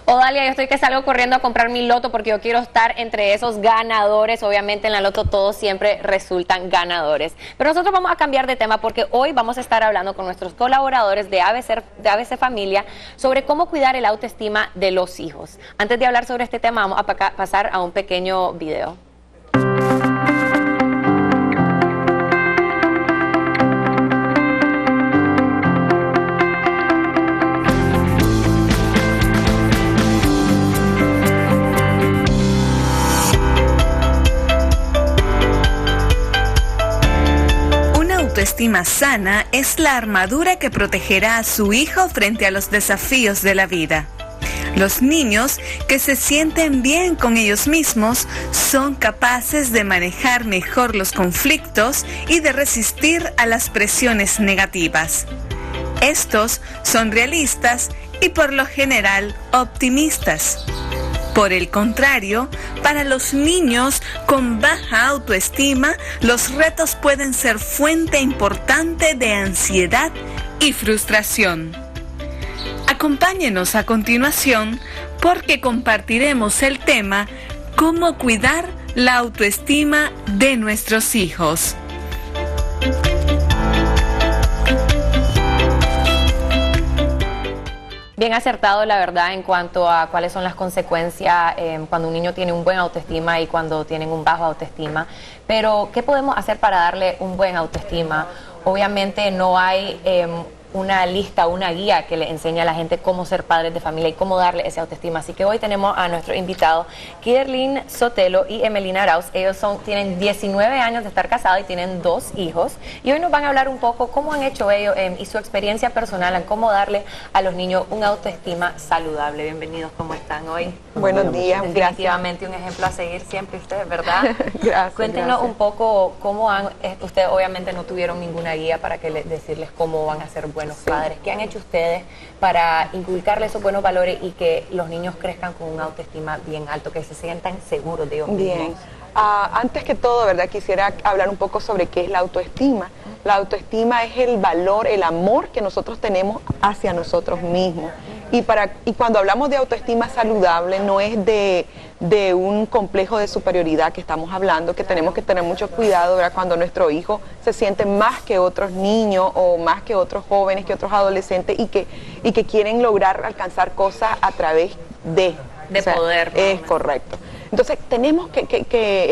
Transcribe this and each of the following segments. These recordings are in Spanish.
Odalia, yo estoy que salgo corriendo a comprar mi loto porque yo quiero estar entre esos ganadores. Obviamente en la loto todos siempre resultan ganadores. Pero nosotros vamos a cambiar de tema porque hoy vamos a estar hablando con nuestros colaboradores de ABC Familia sobre cómo cuidar el autoestima de los hijos. Antes de hablar sobre este tema, vamos a pasar a un pequeño video. Autoestima sana es la armadura que protegerá a su hijo frente a los desafíos de la vida. Los niños que se sienten bien con ellos mismos son capaces de manejar mejor los conflictos y de resistir a las presiones negativas. Estos son realistas y por lo general optimistas. Por el contrario, para los niños con baja autoestima, los retos pueden ser fuente importante de ansiedad y frustración. Acompáñenos a continuación porque compartiremos el tema cómo cuidar la autoestima de nuestros hijos. Bien acertado, la verdad, en cuanto a cuáles son las consecuencias cuando un niño tiene un buen autoestima y cuando tienen un bajo autoestima. Pero, ¿qué podemos hacer para darle un buen autoestima? Obviamente no hay una lista, una guía que le enseña a la gente cómo ser padres de familia y cómo darle esa autoestima. Así que hoy tenemos a nuestros invitados, Kiderlin Sotelo y Emelina Arauz. Ellos tienen 19 años de estar casados y tienen 2 hijos. Y hoy nos van a hablar un poco cómo han hecho ellos y su experiencia personal en cómo darle a los niños una autoestima saludable. Bienvenidos, ¿cómo están hoy? Buenos días, definitivamente un ejemplo a seguir siempre ustedes, ¿verdad? Gracias. Cuéntenos un poco cómo ustedes obviamente no tuvieron ninguna guía para decirles cómo van a ser buenos padres. ¿Qué han hecho ustedes para inculcarles esos buenos valores y que los niños crezcan con una autoestima bien alto, que se sientan seguros de ellos mismos? Bien. Antes que todo, ¿verdad? Quisiera hablar un poco sobre qué es la autoestima. La autoestima es el valor, el amor que nosotros tenemos hacia nosotros mismos. Y cuando hablamos de autoestima saludable, no es de un complejo de superioridad que estamos hablando, que tenemos que tener mucho cuidado, ¿verdad? Cuando nuestro hijo se siente más que otros niños o más que otros jóvenes, que otros adolescentes y que quieren lograr alcanzar cosas a través de poder. Es correcto. Entonces tenemos que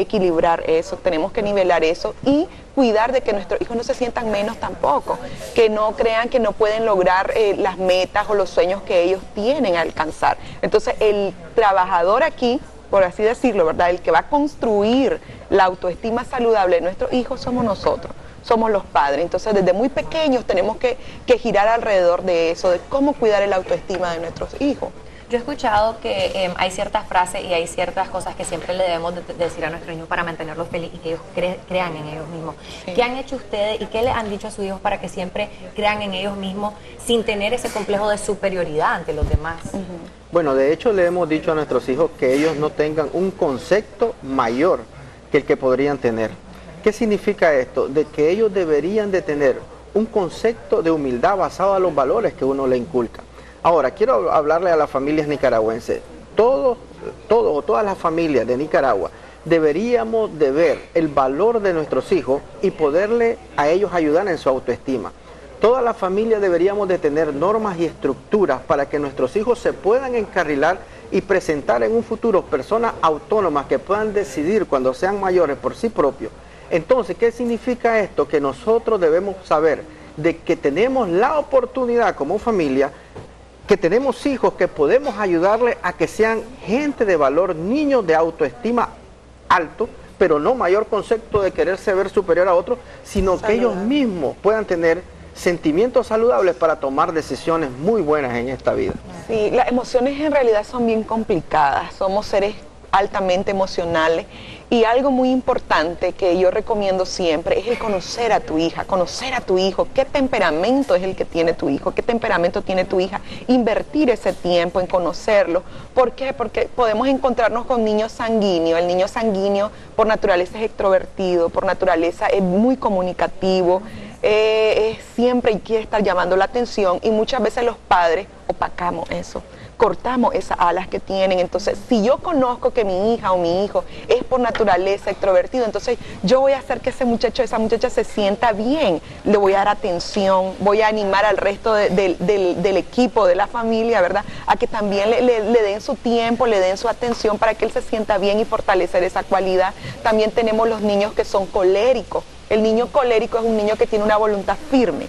equilibrar eso, tenemos que nivelar eso y cuidar de que nuestros hijos no se sientan menos tampoco, que no crean que no pueden lograr las metas o los sueños que ellos tienen a alcanzar. Entonces el trabajador aquí, por así decirlo, ¿verdad? El que va a construir la autoestima saludable de nuestros hijos somos nosotros. Somos los padres. Entonces desde muy pequeños tenemos que girar alrededor de eso, de cómo cuidar el autoestima de nuestros hijos. Yo he escuchado que hay ciertas frases y hay ciertas cosas que siempre le debemos decir a nuestros niños para mantenerlos felices y que ellos crean en ellos mismos. Sí. ¿Qué han hecho ustedes y qué les han dicho a sus hijos para que siempre crean en ellos mismos sin tener ese complejo de superioridad ante los demás? Bueno, de hecho le hemos dicho a nuestros hijos que ellos no tengan un concepto mayor que el que podrían tener. ¿Qué significa esto? De que ellos deberían de tener un concepto de humildad basado en los valores que uno le inculca. Ahora, quiero hablarle a las familias nicaragüenses. Todas las familias de Nicaragua deberíamos de ver el valor de nuestros hijos y poderle a ellos ayudar en su autoestima. Todas las familias deberíamos de tener normas y estructuras para que nuestros hijos se puedan encarrilar y presentar en un futuro personas autónomas que puedan decidir cuando sean mayores por sí propios. Entonces, ¿qué significa esto? Que nosotros debemos saber de que tenemos la oportunidad como familia, que tenemos hijos que podemos ayudarles a que sean gente de valor, niños de autoestima alto, pero no mayor concepto de quererse ver superior a otros, sino que ellos mismos puedan tener sentimientos saludables para tomar decisiones muy buenas en esta vida. Sí, las emociones en realidad son bien complicadas, somos seres altamente emocionales Y algo muy importante que yo recomiendo siempre es el conocer a tu hija, conocer a tu hijo, qué temperamento es el que tiene tu hijo, qué temperamento tiene tu hija, invertir ese tiempo en conocerlo. ¿Por qué? Porque podemos encontrarnos con niños sanguíneos. El niño sanguíneo por naturaleza es extrovertido, por naturaleza es muy comunicativo, siempre quiere estar llamando la atención y muchas veces los padres opacamos eso, cortamos esas alas que tienen. Entonces, si yo conozco que mi hija o mi hijo es por naturaleza extrovertido, entonces yo voy a hacer que ese muchacho, esa muchacha se sienta bien, le voy a dar atención, voy a animar al resto del equipo, de la familia, ¿verdad? A que también le den su tiempo, le den su atención para que él se sienta bien y fortalecer esa cualidad. También tenemos los niños que son coléricos. El niño colérico es un niño que tiene una voluntad firme,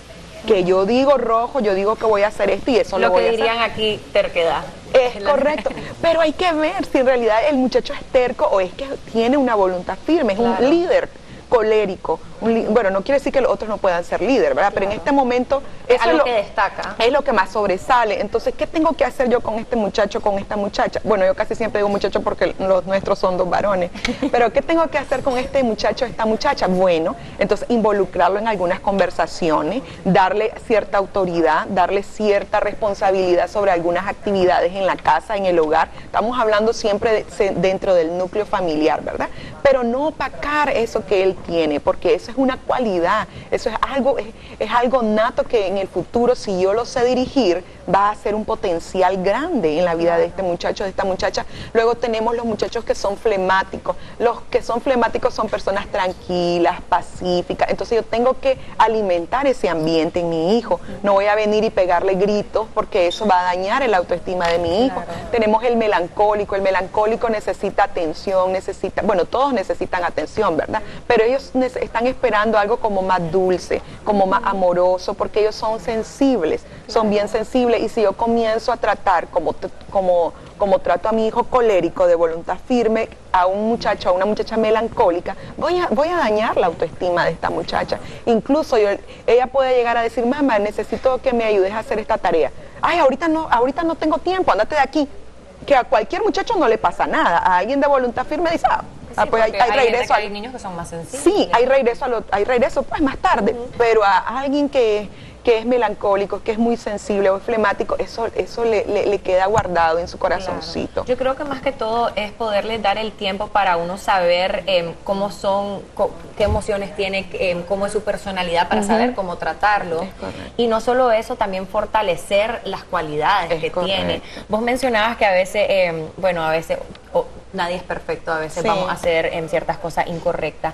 que yo digo rojo, yo digo que voy a hacer esto y eso lo voy a hacer. Lo que dirían aquí, terquedad. Es correcto, pero hay que ver si en realidad el muchacho es terco o es que tiene una voluntad firme, es un líder colérico. Bueno, no quiere decir que los otros no puedan ser líder, ¿verdad? Pero en este momento eso es lo que destaca. Es lo que más sobresale. Entonces, ¿qué tengo que hacer yo con este muchacho, con esta muchacha? Bueno, yo casi siempre digo muchacho porque los nuestros son 2 varones. Pero ¿qué tengo que hacer con este muchacho, esta muchacha? Bueno, entonces involucrarlo en algunas conversaciones, darle cierta autoridad, darle cierta responsabilidad sobre algunas actividades en la casa, en el hogar. Estamos hablando siempre dentro del núcleo familiar, ¿verdad? Pero no opacar eso que él tiene, porque eso es una cualidad, eso es algo nato que en el futuro, si yo lo sé dirigir, va a ser un potencial grande en la vida de este muchacho, de esta muchacha. Luego tenemos los muchachos que son flemáticos. Los que son flemáticos son personas tranquilas, pacíficas. Entonces yo tengo que alimentar ese ambiente en mi hijo. No voy a venir y pegarle gritos porque eso va a dañar el autoestima de mi hijo. Tenemos el melancólico. El melancólico necesita atención, bueno, todos necesitan atención, ¿verdad? Pero ellos están esperando algo como más dulce, como más amoroso, porque ellos son sensibles, son bien sensibles. Y si yo comienzo a tratar como trato a mi hijo colérico, de voluntad firme, a un muchacho, a una muchacha melancólica, voy a dañar la autoestima de esta muchacha. Incluso ella puede llegar a decir, mamá, necesito que me ayudes a hacer esta tarea. Ay, ahorita no tengo tiempo, ándate de aquí. Que a cualquier muchacho no le pasa nada. A alguien de voluntad firme dice, pues hay regreso. Hay niños que son más sensibles. Sí, hay regreso pues más tarde, pero a alguien que es melancólico, que es muy sensible o es flemático, eso le queda guardado en su corazoncito. Claro. Yo creo que más que todo es poderle dar el tiempo para uno saber cómo son, qué emociones tiene, cómo es su personalidad, para saber cómo tratarlo. Y no solo eso, también fortalecer las cualidades que tiene. Vos mencionabas que a veces, nadie es perfecto, a veces vamos a hacer ciertas cosas incorrectas.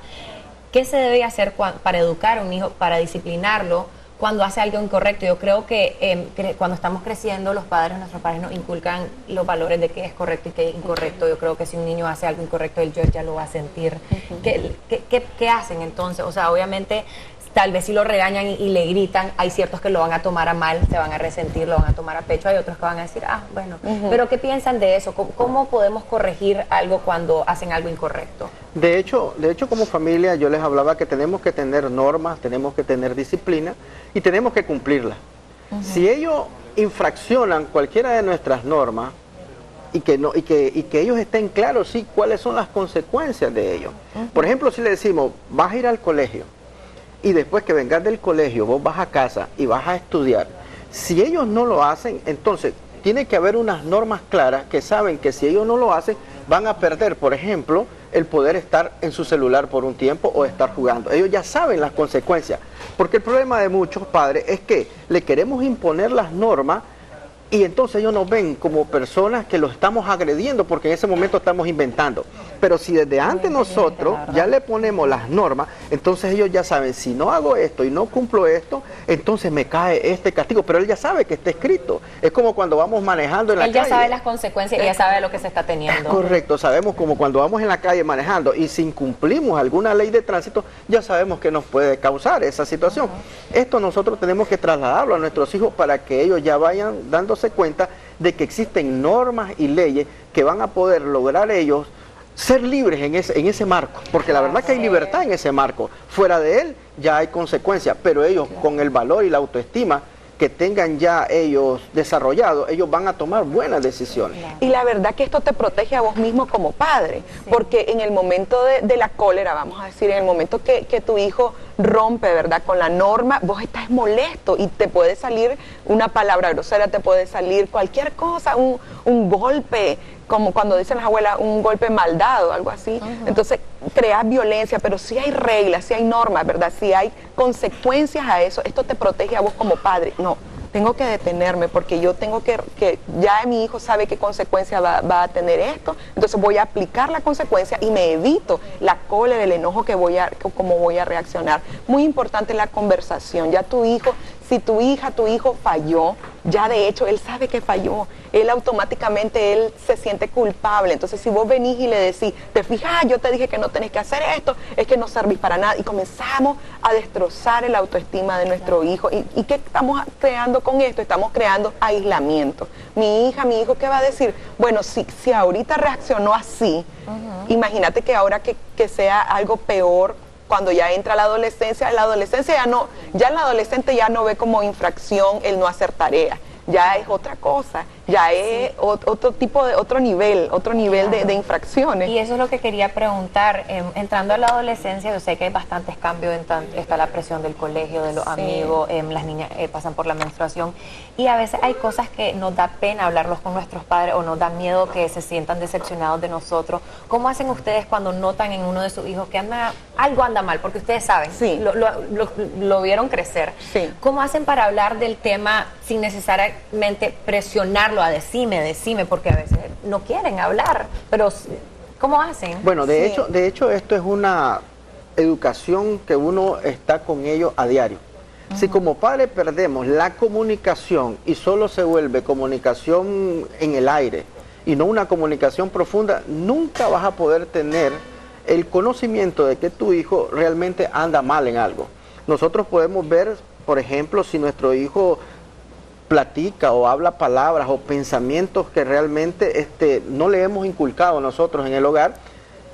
¿Qué se debe hacer para educar a un hijo, para disciplinarlo cuando hace algo incorrecto? Yo creo que cuando estamos creciendo, nuestros padres nos inculcan los valores de qué es correcto y qué es incorrecto. Yo creo que si un niño hace algo incorrecto, él ya lo va a sentir. ¿Qué hacen entonces? O sea, obviamente, tal vez si lo regañan y le gritan, hay ciertos que lo van a tomar a mal, se van a resentir, lo van a tomar a pecho, hay otros que van a decir, bueno. Pero ¿qué piensan de eso? ¿Cómo podemos corregir algo cuando hacen algo incorrecto? De hecho, como familia yo les hablaba que tenemos que tener normas, tenemos que tener disciplina y tenemos que cumplirlas. Si ellos infraccionan cualquiera de nuestras normas y que ellos estén claros, sí, cuáles son las consecuencias de ello. Por ejemplo, si le decimos, vas a ir al colegio, y después que vengas del colegio, vos vas a casa y vas a estudiar. Si ellos no lo hacen, entonces tiene que haber unas normas claras que saben que si ellos no lo hacen, van a perder, por ejemplo, el poder estar en su celular por un tiempo o estar jugando. Ellos ya saben las consecuencias, porque el problema de muchos padres es que le queremos imponer las normas y entonces ellos nos ven como personas que los estamos agrediendo porque en ese momento estamos inventando. Pero si desde antes nosotros ya le ponemos las normas, entonces ellos ya saben, si no hago esto y no cumplo esto, entonces me cae este castigo. Pero él ya sabe que está escrito. Es como cuando vamos manejando en la calle. Él ya sabe las consecuencias y ya sabe lo que se está teniendo. Correcto, sabemos como cuando vamos en la calle manejando y si incumplimos alguna ley de tránsito, ya sabemos que nos puede causar esa situación. Esto nosotros tenemos que trasladarlo a nuestros hijos para que ellos ya vayan dándose cuenta de que existen normas y leyes que van a poder lograr ellos ser libres en ese marco, porque la verdad que hay libertad en ese marco. Fuera de él ya hay consecuencias, pero ellos con el valor y la autoestima que tengan ya ellos desarrollado, ellos van a tomar buenas decisiones. Claro. Y la verdad que esto te protege a vos mismo como padre, porque en el momento de la cólera, vamos a decir, en el momento que tu hijo rompe, ¿verdad?, con la norma, vos estás molesto y te puede salir una palabra grosera, te puede salir cualquier cosa, un golpe, como cuando dicen las abuelas, un golpe mal dado, algo así. Entonces, creas violencia, pero si hay reglas, si hay normas, ¿verdad? Si hay consecuencias a eso, esto te protege a vos como padre. No, tengo que detenerme porque yo tengo que ya mi hijo sabe qué consecuencia va a tener esto, entonces voy a aplicar la consecuencia y me evito la cólera, el enojo cómo voy a reaccionar. Muy importante la conversación. Ya tu hijo, si tu hija, tu hijo falló, ya de hecho él sabe que falló, él automáticamente él se siente culpable. Entonces si vos venís y le decís, te fijas, yo te dije que no tenés que hacer esto, es que no servís para nada, y comenzamos a destrozar el autoestima de nuestro hijo. ¿Y qué estamos creando con esto? Estamos creando aislamiento. Mi hija, mi hijo, ¿qué va a decir? Bueno, si ahorita reaccionó así, imagínate que ahora que sea algo peor cuando ya entra la adolescencia ya el adolescente ya no ve como infracción el no hacer tarea, ya es otra cosa, ya es otro tipo de, otro nivel de infracciones. Y eso es lo que quería preguntar, entrando a la adolescencia, yo sé que hay bastantes cambios, está la presión del colegio, de los amigos, las niñas pasan por la menstruación, y a veces hay cosas que nos da pena hablarlos con nuestros padres, o nos da miedo que se sientan decepcionados de nosotros. ¿Cómo hacen ustedes cuando notan en uno de sus hijos que algo anda mal? Porque ustedes saben, lo vieron crecer. Sí. ¿Cómo hacen para hablar del tema sin necesariamente presionarlo a decime, porque a veces no quieren hablar, pero ¿cómo hacen? Bueno, de hecho esto es una educación que uno está con ellos a diario. Si como padre perdemos la comunicación y solo se vuelve comunicación en el aire y no una comunicación profunda, nunca vas a poder tener el conocimiento de que tu hijo realmente anda mal en algo. Nosotros podemos ver, por ejemplo, si nuestro hijo platica o habla palabras o pensamientos que realmente no le hemos inculcado nosotros en el hogar,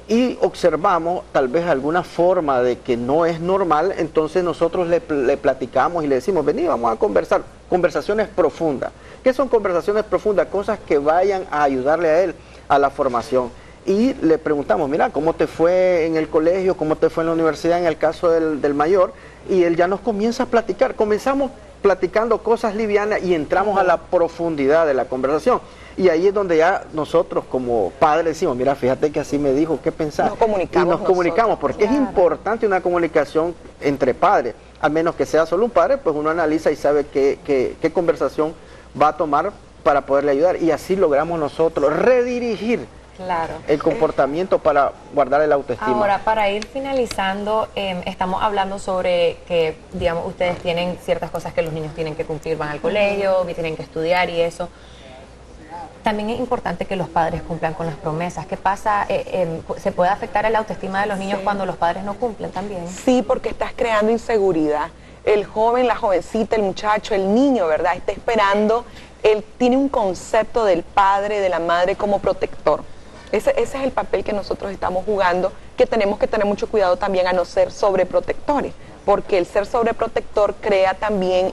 y observamos tal vez alguna forma de que no es normal, entonces nosotros le platicamos y le decimos, vení, vamos a conversar. Conversaciones profundas. ¿Qué son conversaciones profundas? Cosas que vayan a ayudarle a él a la formación. Y le preguntamos, mira, ¿cómo te fue en el colegio? ¿Cómo te fue en la universidad en el caso del mayor? Y él ya nos comienza a platicar. Comenzamos platicando cosas livianas y entramos a la profundidad de la conversación. Y ahí es donde ya nosotros como padres decimos, mira, fíjate que así me dijo, ¿qué pensás? Y nos comunicamos, porque es importante una comunicación entre padres, al menos que sea solo un padre, pues uno analiza y sabe qué conversación va a tomar para poderle ayudar. Y así logramos nosotros redirigir el comportamiento para guardar el autoestima. Ahora, para ir finalizando, estamos hablando sobre que, digamos, ustedes tienen ciertas cosas que los niños tienen que cumplir, van al colegio, tienen que estudiar y eso. También es importante que los padres cumplan con las promesas. ¿Qué pasa? ¿Se puede afectar el autoestima de los niños cuando los padres no cumplen también? Sí, porque estás creando inseguridad. El joven, la jovencita, el muchacho, el niño, ¿verdad? Está esperando, él tiene un concepto del padre, de la madre como protector. Ese es el papel que nosotros estamos jugando, que tenemos que tener mucho cuidado también a no ser sobreprotectores, porque el ser sobreprotector crea también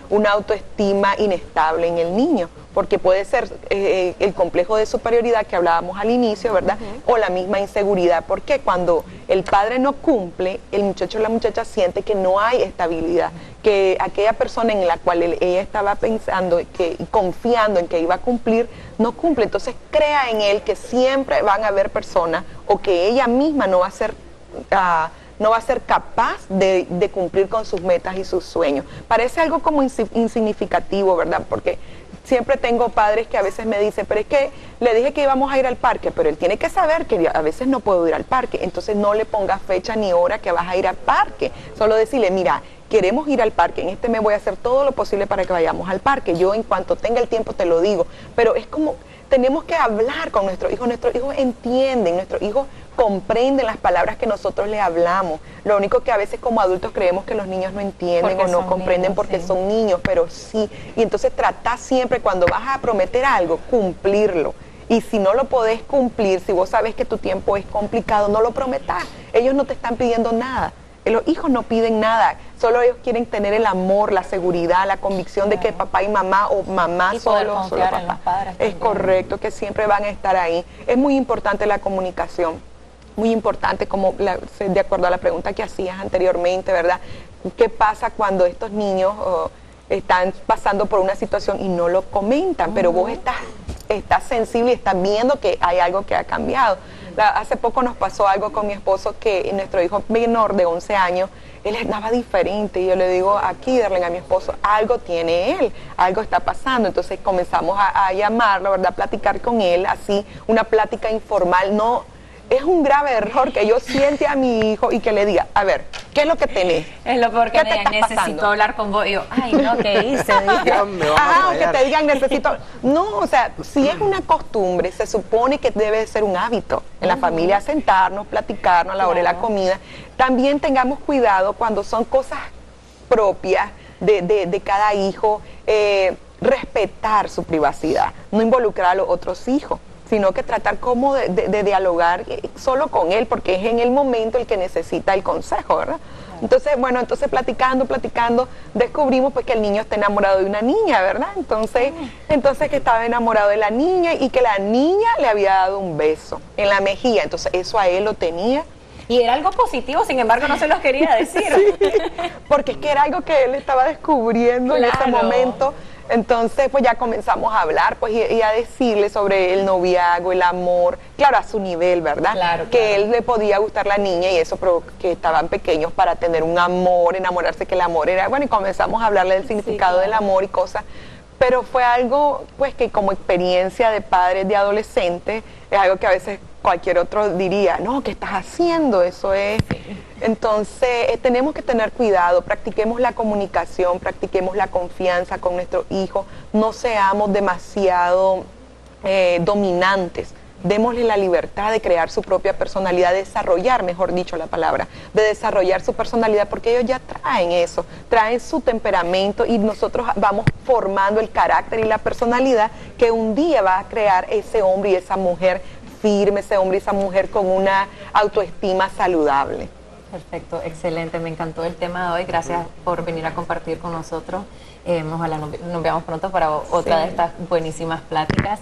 una autoestima inestable en el niño, porque puede ser el complejo de superioridad que hablábamos al inicio, ¿verdad? O la misma inseguridad, porque cuando el padre no cumple, el muchacho o la muchacha siente que no hay estabilidad, que aquella persona en la cual ella estaba pensando y confiando en que iba a cumplir, no cumple. Entonces crea en él que siempre van a haber personas, o que ella misma no va a ser capaz de cumplir con sus metas y sus sueños. Parece algo como insignificativo, ¿verdad? Porque siempre tengo padres que a veces me dicen, pero es que le dije que íbamos a ir al parque, pero él tiene que saber que a veces no puedo ir al parque, entonces no le pongas fecha ni hora que vas a ir al parque. Solo decirle, mira, queremos ir al parque, en este mes voy a hacer todo lo posible para que vayamos al parque. Yo en cuanto tenga el tiempo te lo digo, pero es como, tenemos que hablar con nuestros hijos entienden, nuestros hijos comprenden las palabras que nosotros les hablamos. Lo único que a veces como adultos creemos que los niños no entienden o no comprenden porque son niños, pero sí. Y entonces trata siempre, cuando vas a prometer algo, cumplirlo. Y si no lo podés cumplir, si vos sabes que tu tiempo es complicado, no lo prometas. Ellos no te están pidiendo nada. Los hijos no piden nada, solo ellos quieren tener el amor, la seguridad, la convicción de que papá y mamá o mamá y poder solo confiar papá. en los padres Es también. correcto, que siempre van a estar ahí. Es muy importante la comunicación, muy importante, como de acuerdo a la pregunta que hacías anteriormente, ¿verdad? ¿Qué pasa cuando estos niños están pasando por una situación y no lo comentan, pero vos estás sensible y estás viendo que hay algo que ha cambiado? Hace poco nos pasó algo con mi esposo, que nuestro hijo menor de 11 años, él estaba diferente, y yo le digo aquí, darle a mi esposo, algo tiene él, algo está pasando. Entonces comenzamos a llamarlo, ¿verdad?, a platicar con él, así, una plática informal. No, es un grave error que yo siente a mi hijo y que le diga, a ver, ¿qué es lo que tenés? Es lo peor que ¿Qué me te digan, está necesito pasando? hablar con vos. Y yo, ay, no, ¿qué hice? Ya me van a Ajá, que fallar. te digan necesito. No, o sea, si es una costumbre, se supone que debe ser un hábito en la familia, sentarnos, platicarnos a la hora de la Claro. comida. También tengamos cuidado cuando son cosas propias de cada hijo, respetar su privacidad, no involucrar a los otros hijos, sino que tratar como de dialogar solo con él, porque es en el momento el que necesita el consejo, ¿verdad? Entonces, bueno, platicando, descubrimos pues que el niño está enamorado de una niña, ¿verdad? Entonces que estaba enamorado de la niña y que la niña le había dado un beso en la mejilla. Entonces eso a él lo tenía, Y era algo positivo, sin embargo, no se los quería decir. porque es que era algo que él estaba descubriendo en ese Claro. momento. Entonces, pues ya comenzamos a hablar, pues, y a decirle sobre el noviazgo, el amor, claro, a su nivel, ¿verdad? Claro, que claro. él le podía gustar la niña y eso, pero que estaban pequeños para tener un amor, enamorarse, que el amor era, bueno, y comenzamos a hablarle del significado claro. del amor y cosas. Pero fue algo, pues, que como experiencia de padres, de adolescentes, es algo que a veces cualquier otro diría, no, ¿qué estás haciendo? Eso es... Entonces, tenemos que tener cuidado, practiquemos la comunicación, practiquemos la confianza con nuestro hijo, no seamos demasiado dominantes. Démosle la libertad de crear su propia personalidad, de desarrollar, mejor dicho la palabra, de desarrollar su personalidad, porque ellos ya traen eso, traen su temperamento y nosotros vamos formando el carácter y la personalidad que un día va a crear ese hombre y esa mujer firme, ese hombre y esa mujer con una autoestima saludable. Perfecto, excelente, me encantó el tema de hoy, gracias por venir a compartir con nosotros. Ojalá nos veamos pronto para otra de estas buenísimas pláticas.